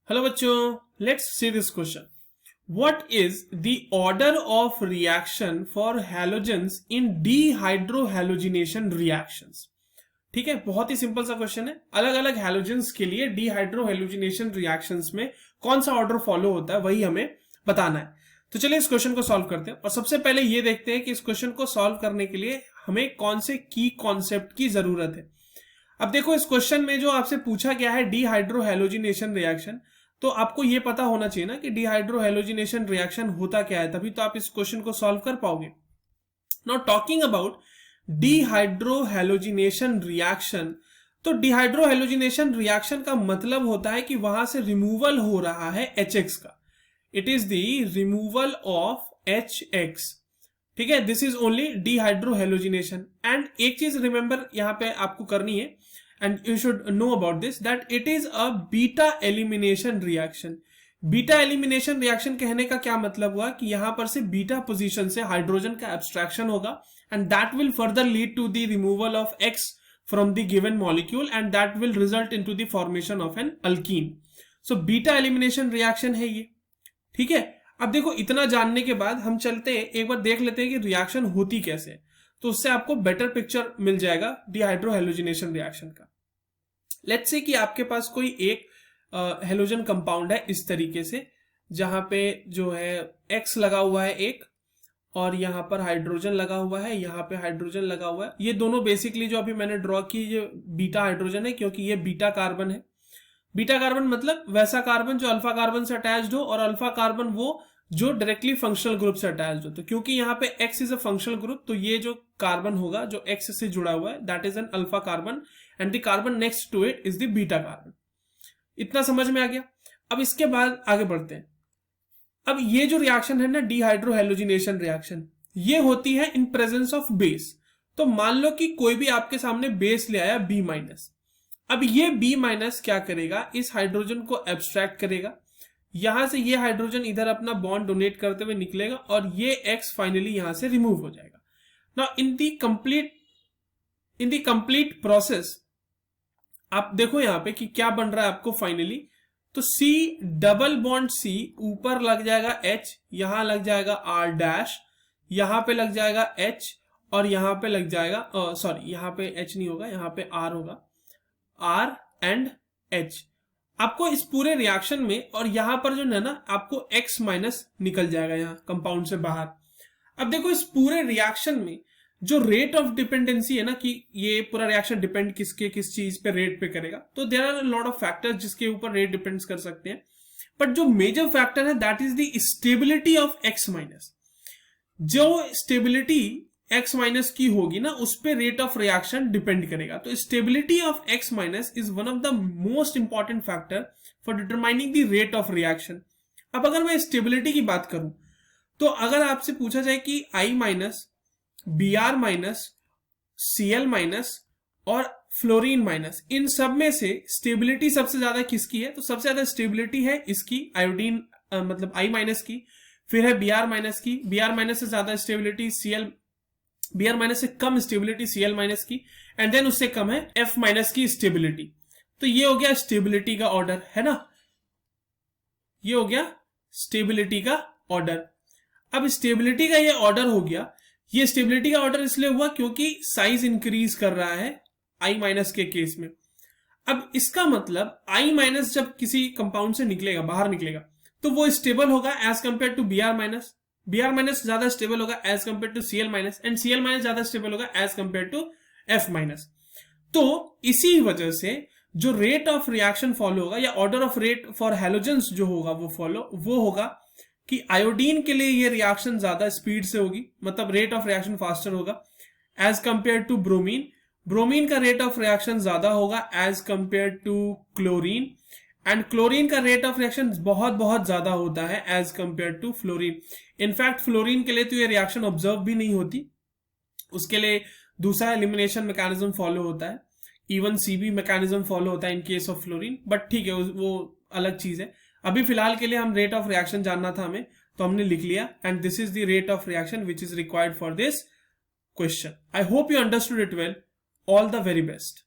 Hello बच्चों, let's see this question. What is the order of reaction for halogens in dehydrohalogenation reactions. ठीक है, बहुत ही simple सा question है. अलग अलग हैलोजेंस के लिए डीहाइड्रोहैलोजिनेशन रिएक्शंस में कौन सा ऑर्डर फॉलो होता है वही हमें बताना है. तो चलिए इस क्वेश्चन को सॉल्व करते हैं. और सबसे पहले ये देखते हैं कि इस क्वेश्चन को सॉल्व करने के लिए हमें कौन से की कॉन्सेप्ट की जरूरत है. अब देखो, इस क्वेश्चन में जो आपसे पूछा गया है डीहाइड्रोहैलोजिनेशन रिएक्शन, तो आपको यह पता होना चाहिए ना कि डीहाइड्रोहैलोजिनेशन रिएक्शन होता क्या है, तभी तो आप इस क्वेश्चन को सॉल्व कर पाओगे. नाउ टॉकिंग अबाउट डीहाइड्रोहैलोजिनेशन रिएक्शन, तो डीहाइड्रोहैलोजिनेशन रिएक्शन का मतलब होता है कि वहां से रिमूवल हो रहा है HX का. It is the removal of HX. ठीक है, दिस इज ओनली डीहाइड्रोहैलोजिनेशन. एंड एक चीज रिमेंबर यहां पे आपको करनी है, and you should know about this, that it is a beta elimination reaction. Beta elimination reaction कहने का क्या मतलब हुआ कि यहां पर से बीटा पोजीशन से हाइड्रोजन का एब्स्ट्रैक्शन होगा and that will further lead to the removal of X from the given molecule and that will result into the formation of an alkene. So beta elimination reaction है ये. ठीक है, अब देखो, इतना जानने के बाद हम चलते हैं, एक बार देख लेते हैं कि रिएक्शन होती कैसे है, तो उससे आपको बेटर पिक्चर मिल जाएगा डीहाइड्रोहैलोजिनेशन रिएक्शन का. लेट्स से कि आपके पास कोई एक हेलोजन कंपाउंड है इस तरीके से, जहां पे जो है X लगा हुआ है एक, और यहां पर हाइड्रोजन लगा हुआ है, यहां पे हाइड्रोजन लगा हुआ है. ये दोनों बेसिकली जो अभी मैंने ड्रॉ की, ये बीटा हाइड्रोजन है क्योंकि ये बीटा कार्बन है. बीटा कार्बन मतलब वैसा कार्बन जो अल्फा कार्बन से अटैच्ड हो, और अल्फा कार्बन वो जो डायरेक्टली फंक्शनल ग्रुप से अटैच्ड हो. तो क्योंकि यहाँ पे X is a functional group, तो ये जो कार्बन होगा जो X से जुड़ा हुआ है, that is an alpha carbon and the carbon next to it is the beta carbon. इतना समझ में आ गया. अब इसके बाद आगे बढ़ते हैं. अब ये जो रिएक्शन है ना, डीहाइड्रोहैलोजिनेशन रिएक्शन, ये होती है इन प्रेजेंस ऑफ बेस. तो मान लो कि कोई भी आपके सामने बेस ले आया B-. अब ये B- क्या करेगा, इस हाइड्रोजन को एब्स्ट्रैक्ट करेगा. यहां से ये हाइड्रोजन इधर अपना बॉन्ड डोनेट करते हुए निकलेगा और ये X फाइनली यहां से रिमूव हो जाएगा. Now in the complete process आप देखो यहां पे कि क्या बन रहा है आपको फाइनली. तो C डबल बॉन्ड C ऊपर लग जाएगा H, यहां लग जाएगा R', यहां पे लग जाएगा H, और यहां पे लग जाएगा सॉरी, यहां पे H नहीं होगा, यहां पे R होगा, R एंड H. आपको इस पूरे रिएक्शन में, और यहां पर जो है ना, आपको X माइनस निकल जाएगा यहां कंपाउंड से बाहर. अब देखो, इस पूरे रिएक्शन में जो रेट ऑफ डिपेंडेंसी है ना, कि ये पूरा रिएक्शन डिपेंड किस चीज पे, रेट पे करेगा. तो there are lot of factors जिसके ऊपर रेट डिपेंड्स कर सकते हैं, बट जो मेजर फैक्टर है that is the stability of X-. जो स्टेबिलिटी X- की होगी ना, उस पे रेट ऑफ रिएक्शन डिपेंड करेगा. तो stability of X- is one of the most important factor for determining the rate of reaction. अब अगर मैं स्टेबिलिटी की बात करूं, तो अगर आपसे पूछा जाए कि I-, Br-, Cl- और फ्लोरीन माइनस, इन सब में से स्टेबिलिटी सबसे ज्यादा किसकी है, तो सबसे ज्यादा स्टेबिलिटी है इसकी, आयोडीन मतलब I- की, फिर है Br- की, Br- से ज्यादा स्टेबिलिटी Br- से कम स्टेबिलिटी Cl- की, एंड देन उससे कम है F- की स्टेबिलिटी. तो ये हो गया स्टेबिलिटी का ऑर्डर, है ना, ये हो गया स्टेबिलिटी का ऑर्डर. अब स्टेबिलिटी का ये ऑर्डर हो गया. ये स्टेबिलिटी का ऑर्डर इसलिए हुआ क्योंकि साइज इंक्रीज कर रहा है I- के केस में. अब इसका मतलब I- जब किसी कंपाउंड से निकलेगा, बाहर निकलेगा, तो वो स्टेबल होगा as compare to Br-. Br- ज्यादा स्टेबल होगा as compare to Cl-, and Cl- ज्यादा स्टेबल होगा एज कंपेयर टू F-. तो इसी वजह से जो रेट ऑफ रिएक्शन फॉलो होगा, या order of rate for halogens जो होगा वो होगा कि आयोडीन के लिए ये रिएक्शन ज्यादा स्पीड से होगी, मतलब रेट ऑफ रिएक्शन फास्टर होगा as compare to bromine. Bromine का रेट ऑफ रिएक्शन ज्यादा होगा as compare to chlorine, and chlorine का रेट ऑफ रिएक्शन बहुत बहुत ज्यादा होता है as compare to fluorine. In fact fluorine के लिए तो ये रिएक्शन ऑब्जर्व भी नहीं होती, उसके लिए दूसरा एलिमिनेशन मैकेनिज्म फॉलो होता है, इवन CB मैकेनिज्म फॉलो होता है in case of fluorine. But ठीक है, वो अलग चीज है. अभी फिलहाल के लिए हम रेट ऑफ रिएक्शन जानना था हमें, तो हमने लिख लिया, and this is the rate of reaction which is required for this question. I hope you understood it well. All the very best.